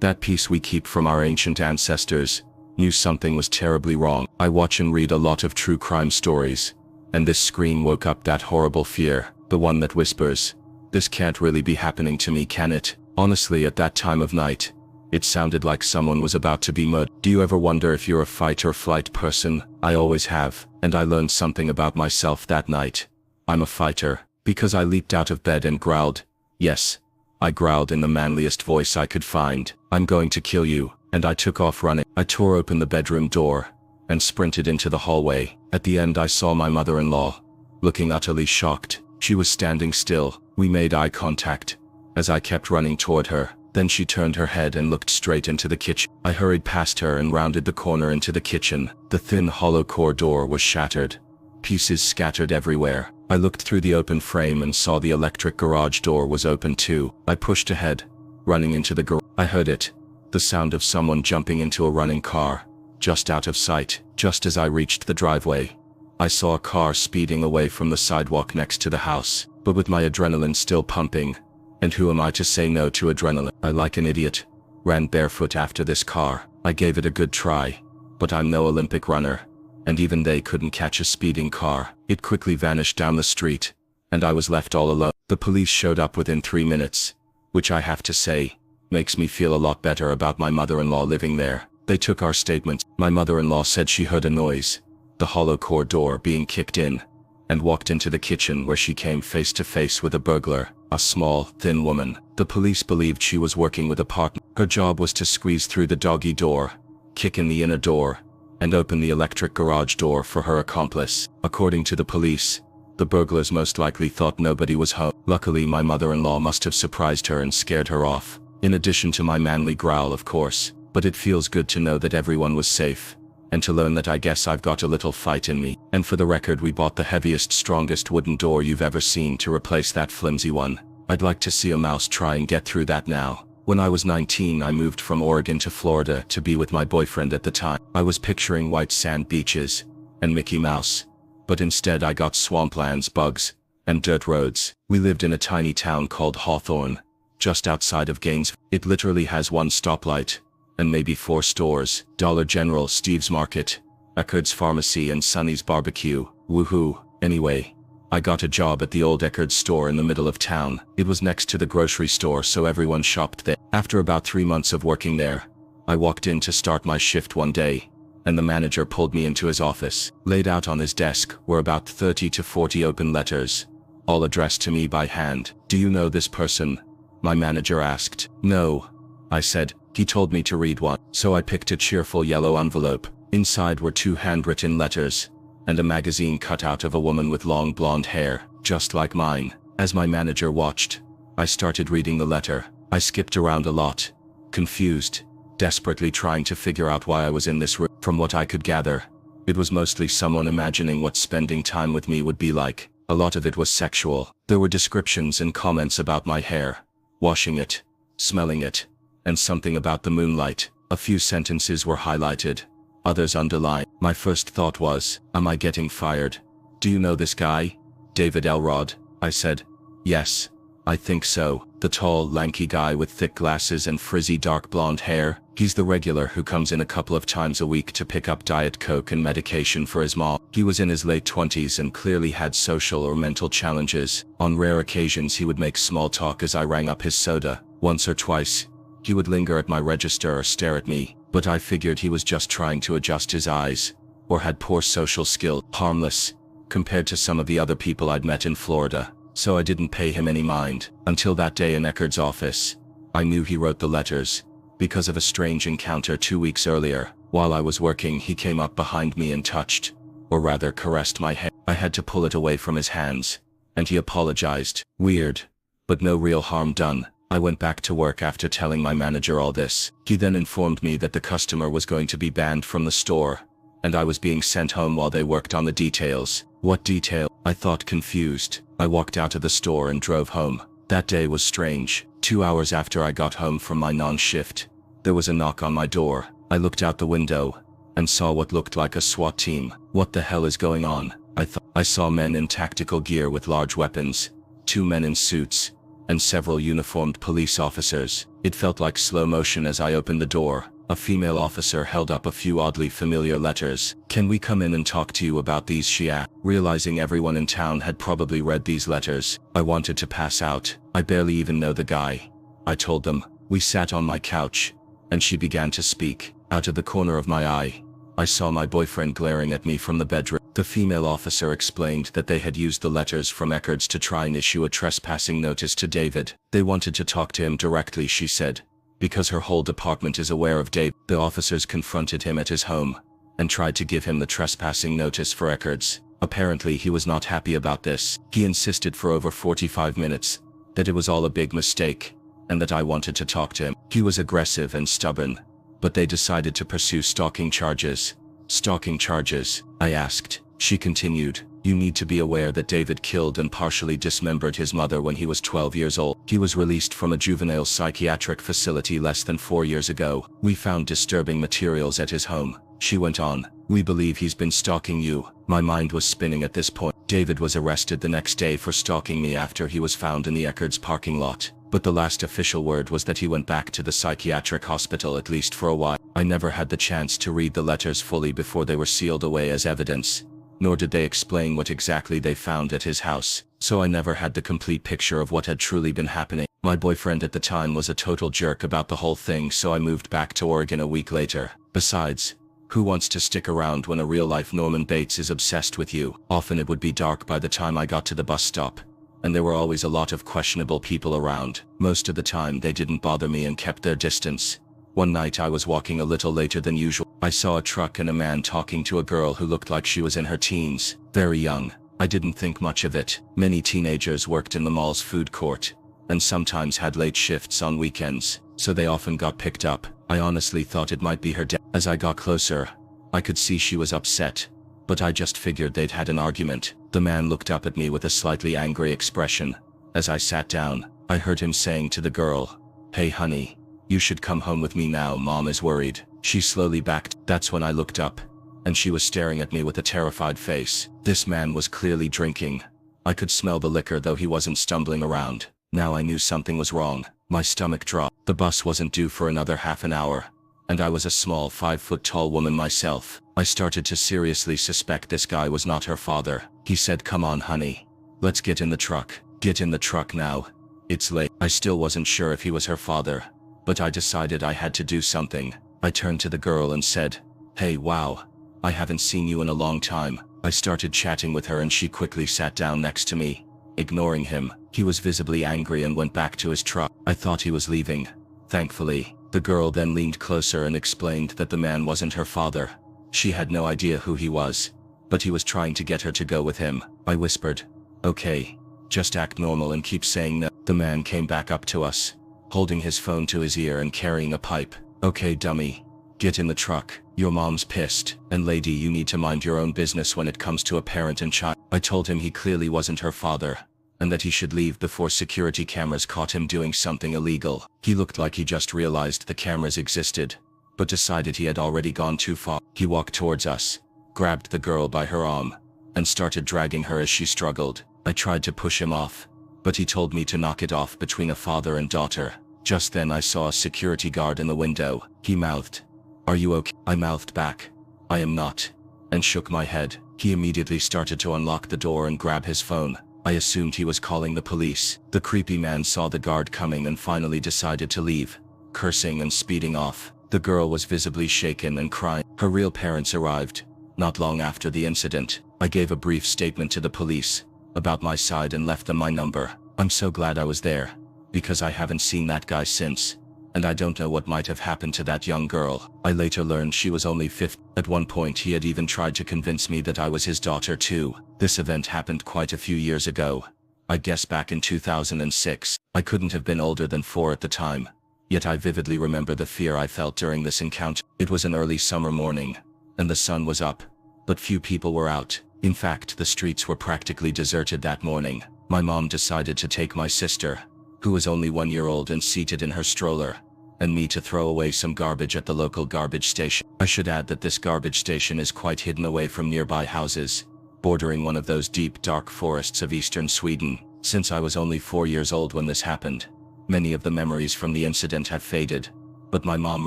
that piece we keep from our ancient ancestors, knew something was terribly wrong. I watch and read a lot of true crime stories, and this scream woke up that horrible fear, the one that whispers, "This can't really be happening to me, can it?" Honestly, at that time of night, it sounded like someone was about to be murdered. Do you ever wonder if you're a fight or flight person? I always have, and I learned something about myself that night. I'm a fighter, because I leaped out of bed and growled. Yes, I growled in the manliest voice I could find. "I'm going to kill you," and I took off running. I tore open the bedroom door and sprinted into the hallway. At the end, I saw my mother-in-law, looking utterly shocked. She was standing still. We made eye contact as I kept running toward her. Then she turned her head and looked straight into the kitchen. I hurried past her and rounded the corner into the kitchen. The thin hollow core door was shattered, pieces scattered everywhere. I looked through the open frame and saw the electric garage door was open too. I pushed ahead, running into the garage. I heard it, the sound of someone jumping into a running car, just out of sight. Just as I reached the driveway, I saw a car speeding away from the sidewalk next to the house. But with my adrenaline still pumping, and who am I to say no to adrenaline? I, like an idiot, ran barefoot after this car. I gave it a good try, but I'm no Olympic runner, and even they couldn't catch a speeding car. It quickly vanished down the street, and I was left all alone. The police showed up within 3 minutes, which I have to say, makes me feel a lot better about my mother-in-law living there. They took our statements. My mother-in-law said she heard a noise, the hollow core door being kicked in, and walked into the kitchen where she came face to face with a burglar, a small, thin woman. The police believed she was working with a partner. Her job was to squeeze through the doggy door, kick in the inner door, and open the electric garage door for her accomplice. According to the police, the burglars most likely thought nobody was home. Luckily, my mother-in-law must have surprised her and scared her off, in addition to my manly growl, of course. But it feels good to know that everyone was safe, and to learn that I guess I've got a little fight in me. And for the record, we bought the heaviest, strongest wooden door you've ever seen to replace that flimsy one. I'd like to see a mouse try and get through that now. When I was 19, I moved from Oregon to Florida to be with my boyfriend at the time. I was picturing white sand beaches and Mickey Mouse, but instead I got swamplands, bugs, and dirt roads. We lived in a tiny town called Hawthorne, just outside of Gainesville. It literally has one stoplight and maybe 4 stores: Dollar General, Steve's Market, Eckerd's Pharmacy, and Sonny's Barbecue. Woohoo. Anyway, I got a job at the old Eckerd's store in the middle of town. It was next to the grocery store, so everyone shopped there. After about 3 months of working there, I walked in to start my shift one day, and the manager pulled me into his office. Laid out on his desk were about 30 to 40 open letters, all addressed to me by hand. "Do you know this person?" my manager asked. "No," I said. He told me to read one, so I picked a cheerful yellow envelope. Inside were 2 handwritten letters, and a magazine cutout of a woman with long blonde hair, just like mine. As my manager watched, I started reading the letter. I skipped around a lot, confused, desperately trying to figure out why I was in this room. From what I could gather, it was mostly someone imagining what spending time with me would be like. A lot of it was sexual. There were descriptions and comments about my hair, washing it, smelling it, and something about the moonlight. A few sentences were highlighted, others underlined. My first thought was, am I getting fired? "Do you know this guy, David Elrod?" I said. "Yes, I think so. The tall, lanky guy with thick glasses and frizzy dark blonde hair. He's the regular who comes in a couple of times a week to pick up Diet Coke and medication for his mom." He was in his late 20s and clearly had social or mental challenges. On rare occasions he would make small talk as I rang up his soda. Once or twice, he would linger at my register or stare at me, but I figured he was just trying to adjust his eyes, or had poor social skill. Harmless, compared to some of the other people I'd met in Florida, so I didn't pay him any mind. Until that day in Eckerd's office, I knew he wrote the letters, because of a strange encounter 2 weeks earlier. While I was working, he came up behind me and touched, or rather caressed my head. I had to pull it away from his hands, and he apologized. Weird, but no real harm done. I went back to work after telling my manager all this. He then informed me that the customer was going to be banned from the store, and I was being sent home while they worked on the details. What detail? I thought, confused. I walked out of the store and drove home. That day was strange. 2 hours after I got home from my non-shift, there was a knock on my door. I looked out the window and saw what looked like a SWAT team. What the hell is going on? I thought. I saw men in tactical gear with large weapons, 2 men in suits, and several uniformed police officers. It felt like slow motion as I opened the door. A female officer held up a few oddly familiar letters. "Can we come in and talk to you about these?" she asked. Realizing everyone in town had probably read these letters, I wanted to pass out. "I barely even know the guy," I told them. We sat on my couch, and she began to speak. Out of the corner of my eye, I saw my boyfriend glaring at me from the bedroom. The female officer explained that they had used the letters from Eckerd's to try and issue a trespassing notice to David. They wanted to talk to him directly, she said, because her whole department is aware of David. The officers confronted him at his home and tried to give him the trespassing notice for Eckerd's. Apparently he was not happy about this. He insisted for over 45 minutes that it was all a big mistake and that I wanted to talk to him. He was aggressive and stubborn, but they decided to pursue stalking charges. "Stalking charges?" I asked. She continued, "You need to be aware that David killed and partially dismembered his mother when he was 12 years old. He was released from a juvenile psychiatric facility less than 4 years ago. We found disturbing materials at his home." She went on, "We believe he's been stalking you." My mind was spinning at this point. David was arrested the next day for stalking me after he was found in the Eckerd's parking lot, but the last official word was that he went back to the psychiatric hospital, at least for a while. I never had the chance to read the letters fully before they were sealed away as evidence, nor did they explain what exactly they found at his house, so I never had the complete picture of what had truly been happening. My boyfriend at the time was a total jerk about the whole thing, so I moved back to Oregon a week later. Besides, who wants to stick around when a real-life Norman Bates is obsessed with you? Often it would be dark by the time I got to the bus stop, and there were always a lot of questionable people around. Most of the time they didn't bother me and kept their distance. One night I was walking a little later than usual. I saw a truck and a man talking to a girl who looked like she was in her teens, very young. I didn't think much of it. Many teenagers worked in the mall's food court, and sometimes had late shifts on weekends, so they often got picked up. I honestly thought it might be her dad. As I got closer, I could see she was upset, but I just figured they'd had an argument. The man looked up at me with a slightly angry expression. As I sat down, I heard him saying to the girl, "Hey honey, you should come home with me now, Mom is worried." She slowly backed. That's when I looked up, and she was staring at me with a terrified face. This man was clearly drinking. I could smell the liquor, though he wasn't stumbling around. Now I knew something was wrong. My stomach dropped. The bus wasn't due for another half an hour, and I was a small 5-foot-tall woman myself. I started to seriously suspect this guy was not her father. He said, "Come on, honey. Let's get in the truck. Get in the truck now. It's late." I still wasn't sure if he was her father, but I decided I had to do something. I turned to the girl and said, "Hey, wow. I haven't seen you in a long time." I started chatting with her and she quickly sat down next to me. Ignoring him, he was visibly angry and went back to his truck. I thought he was leaving. Thankfully, the girl then leaned closer and explained that the man wasn't her father. She had no idea who he was, but he was trying to get her to go with him. I whispered, "Okay, just act normal and keep saying no." The man came back up to us, holding his phone to his ear and carrying a pipe. "Okay, dummy. Get in the truck. Your mom's pissed. And lady, you need to mind your own business when it comes to a parent and child." I told him he clearly wasn't her father, and that he should leave before security cameras caught him doing something illegal. He looked like he just realized the cameras existed, but decided he had already gone too far. He walked towards us, grabbed the girl by her arm, and started dragging her as she struggled. I tried to push him off, but he told me to knock it off between a father and daughter. Just then I saw a security guard in the window. He mouthed, "Are you okay?" I mouthed back, "I am not," and shook my head. He immediately started to unlock the door and grab his phone. I assumed he was calling the police. The creepy man saw the guard coming and finally decided to leave, cursing and speeding off. The girl was visibly shaken and crying. Her real parents arrived not long after the incident. I gave a brief statement to the police about my side and left them my number. I'm so glad I was there, because I haven't seen that guy since, and I don't know what might have happened to that young girl. I later learned she was only 15. At one point he had even tried to convince me that I was his daughter too. This event happened quite a few years ago. I guess back in 2006. I couldn't have been older than 4 at the time, yet I vividly remember the fear I felt during this encounter. It was an early summer morning, and the sun was up, but few people were out. In fact, the streets were practically deserted that morning. My mom decided to take my sister, who was only 1 year old and seated in her stroller, and me to throw away some garbage at the local garbage station. I should add that this garbage station is quite hidden away from nearby houses, bordering one of those deep, dark forests of eastern Sweden. Since I was only 4 years old when this happened, many of the memories from the incident have faded, but my mom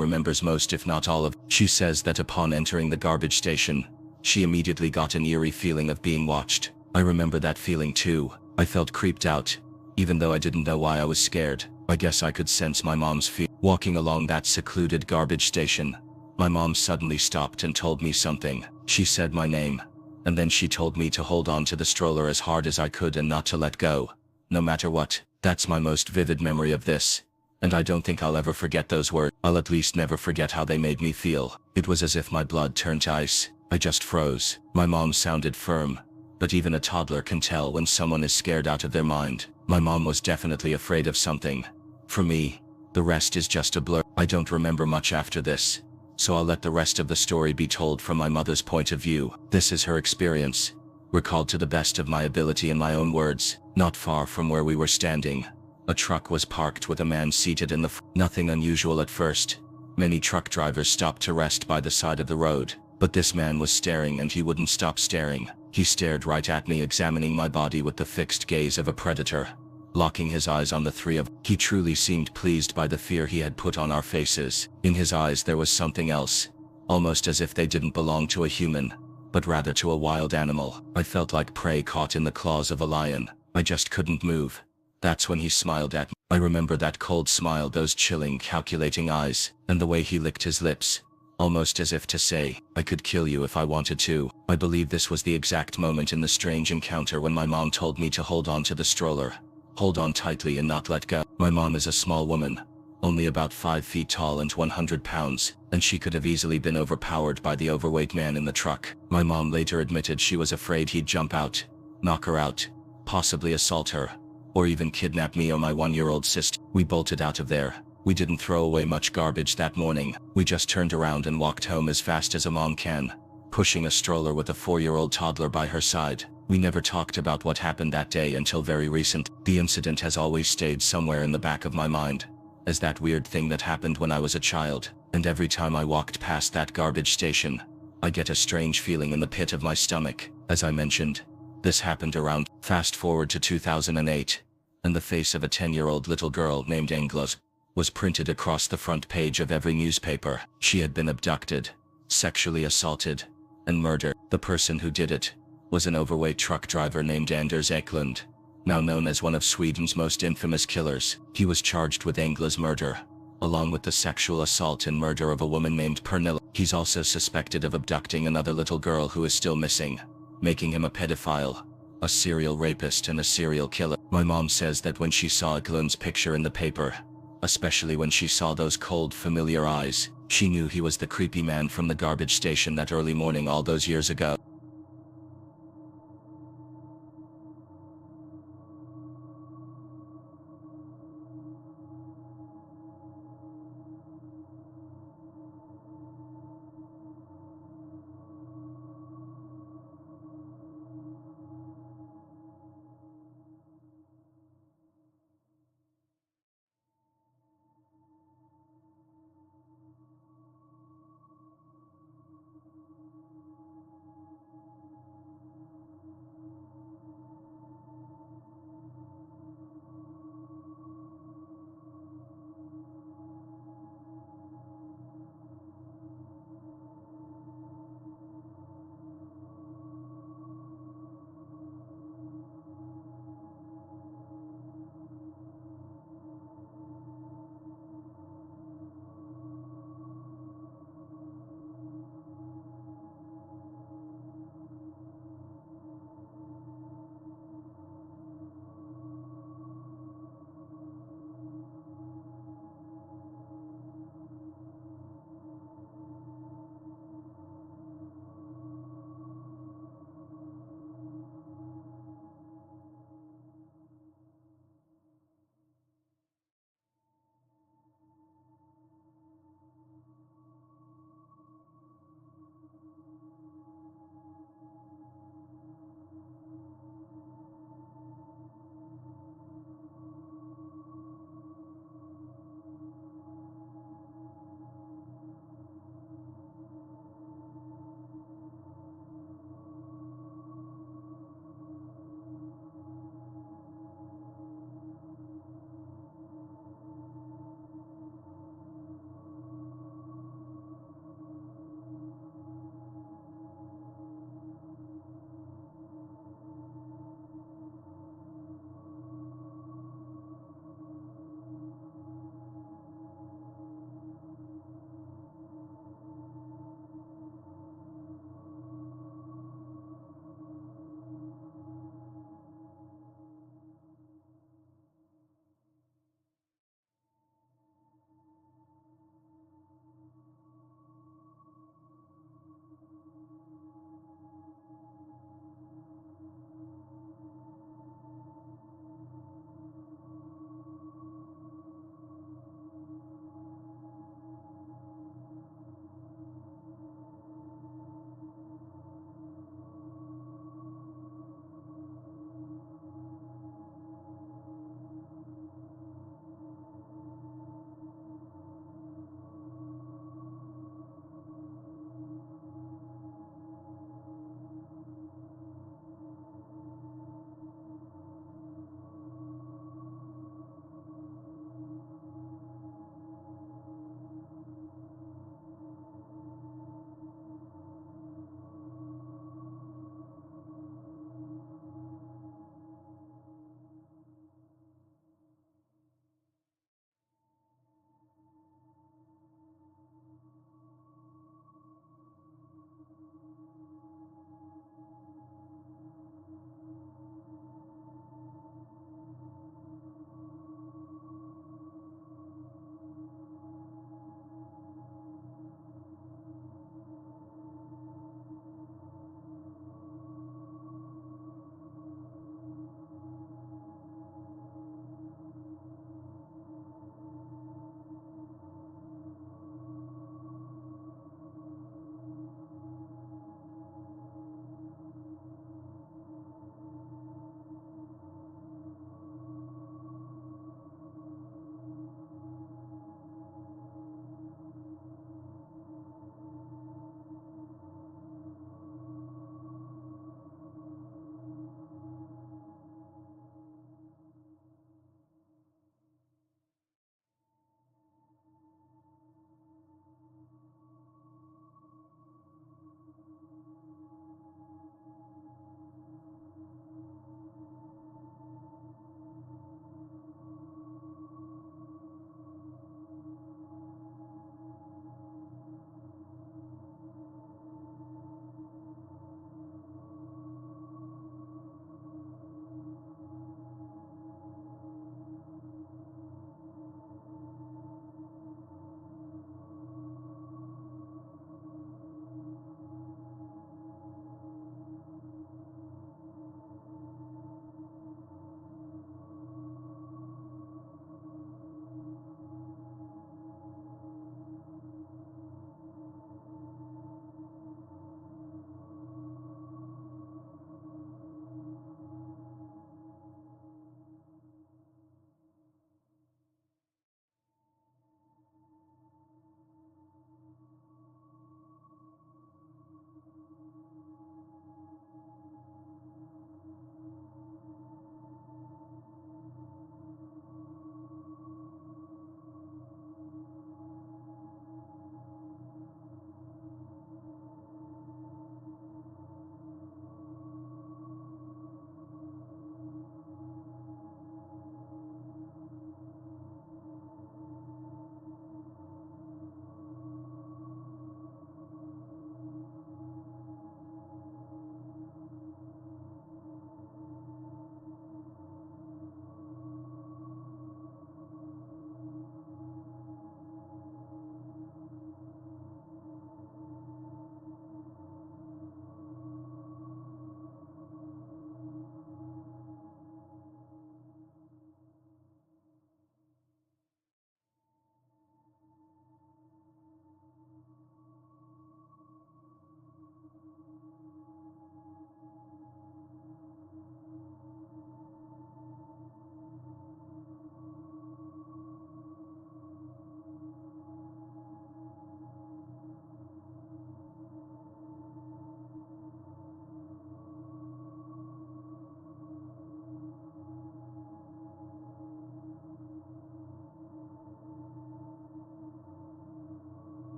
remembers most, if not all of. She says that upon entering the garbage station, she immediately got an eerie feeling of being watched. I remember that feeling too. I felt creeped out, even though I didn't know why I was scared. I guess I could sense my mom's fear. Walking along that secluded garbage station, my mom suddenly stopped and told me something. She said my name, and then she told me to hold on to the stroller as hard as I could and not to let go, no matter what. That's my most vivid memory of this, and I don't think I'll ever forget those words. I'll at least never forget how they made me feel. It was as if my blood turned to ice. I just froze. My mom sounded firm, but even a toddler can tell when someone is scared out of their mind. My mom was definitely afraid of something. For me, the rest is just a blur. I don't remember much after this, so I'll let the rest of the story be told from my mother's point of view. This is her experience, recalled to the best of my ability in my own words. Not far from where we were standing, a truck was parked with a man seated in the front. Nothing unusual at first. Many truck drivers stopped to rest by the side of the road, but this man was staring and he wouldn't stop staring. He stared right at me, examining my body with the fixed gaze of a predator, locking his eyes on the three of us. He truly seemed pleased by the fear he had put on our faces. In his eyes there was something else, almost as if they didn't belong to a human, but rather to a wild animal. I felt like prey caught in the claws of a lion. I just couldn't move. That's when he smiled at me. I remember that cold smile, those chilling, calculating eyes, and the way he licked his lips, almost as if to say, "I could kill you if I wanted to." I believe this was the exact moment in the strange encounter when my mom told me to hold on to the stroller. Hold on tightly and not let go. My mom is a small woman, only about 5 feet tall and 100 pounds, and she could have easily been overpowered by the overweight man in the truck. My mom later admitted she was afraid he'd jump out, knock her out, possibly assault her, or even kidnap me or my 1-year-old sister. We bolted out of there. We didn't throw away much garbage that morning. We just turned around and walked home as fast as a mom can, pushing a stroller with a 4-year-old toddler by her side. We never talked about what happened that day until very recent. The incident has always stayed somewhere in the back of my mind, as that weird thing that happened when I was a child, and every time I walked past that garbage station, I get a strange feeling in the pit of my stomach. As I mentioned, this happened around. Fast forward to 2008, and the face of a 10-year-old little girl named Englas was printed across the front page of every newspaper. She had been abducted, sexually assaulted, and murdered. The person who did it was an overweight truck driver named Anders Eklund, now known as one of Sweden's most infamous killers. He was charged with Engla's murder, along with the sexual assault and murder of a woman named Pernilla. He's also suspected of abducting another little girl who is still missing, making him a pedophile, a serial rapist, and a serial killer. My mom says that when she saw Eklund's picture in the paper, especially when she saw those cold, familiar eyes, she knew he was the creepy man from the garbage station that early morning all those years ago.